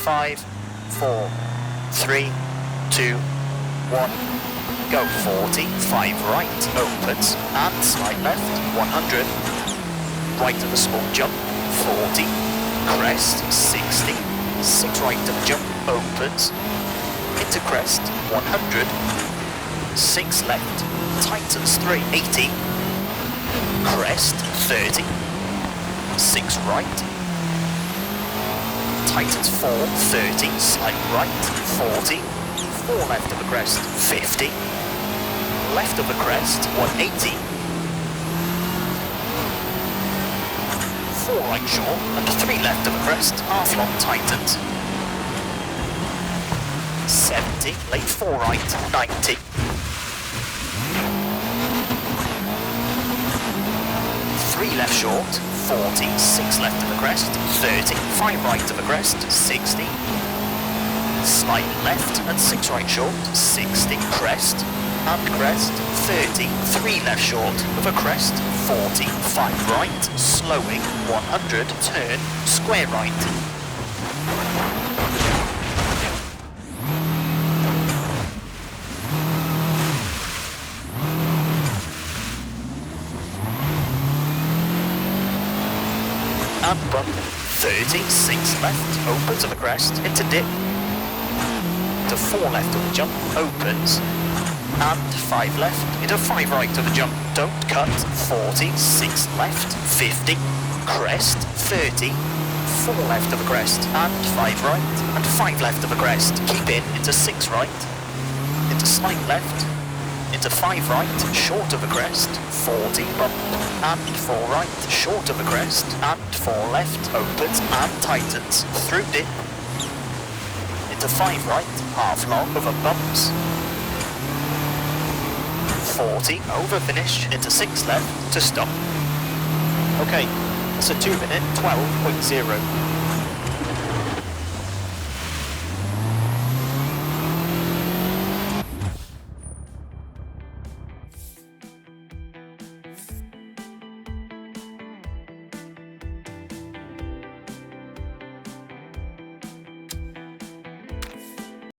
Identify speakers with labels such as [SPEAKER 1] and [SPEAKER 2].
[SPEAKER 1] 5, 4, 3, 2, 1. Go 40, 5 right, opens, and slide left, 100. Right of a small jump, 40, crest, 60, 6 right of a jump, opens, into crest, 100, 6 left, tightens 3, 80, crest, 30, 6 right, tightens 4, 30, slide right, 40, 4 left of a crest, 50, left of a crest, 180, 4 right short, and 3 left of a crest, half long tightens, 70, late 4 right, 90, 3 left short, 40, 6 left of a crest, 30, 5 right of a crest, 60, slide left and 6 right short, 60, crest, and crest, 30, 3 left short of a crest, 40, 5 right, slowing, 100, turn, square right. And bump, 30, 6 left, opens of a crest, into dip, to 4 left of the jump, opens, and 5 left, into 5 right of the jump, don't cut, 40, 6 left, 50, crest, 30, 4 left of a crest, and 5 right, and 5 left of a crest, keep in, into 6 right, into slide left, into 5 right, short of a crest, 40, bump, and 4 right, short of a crest, and 4 left, opens and tightens, through dip, into 5 right, half long over bumps, 40, over finish, into 6 left, to stop. Okay, that's a 2 minute 12.0.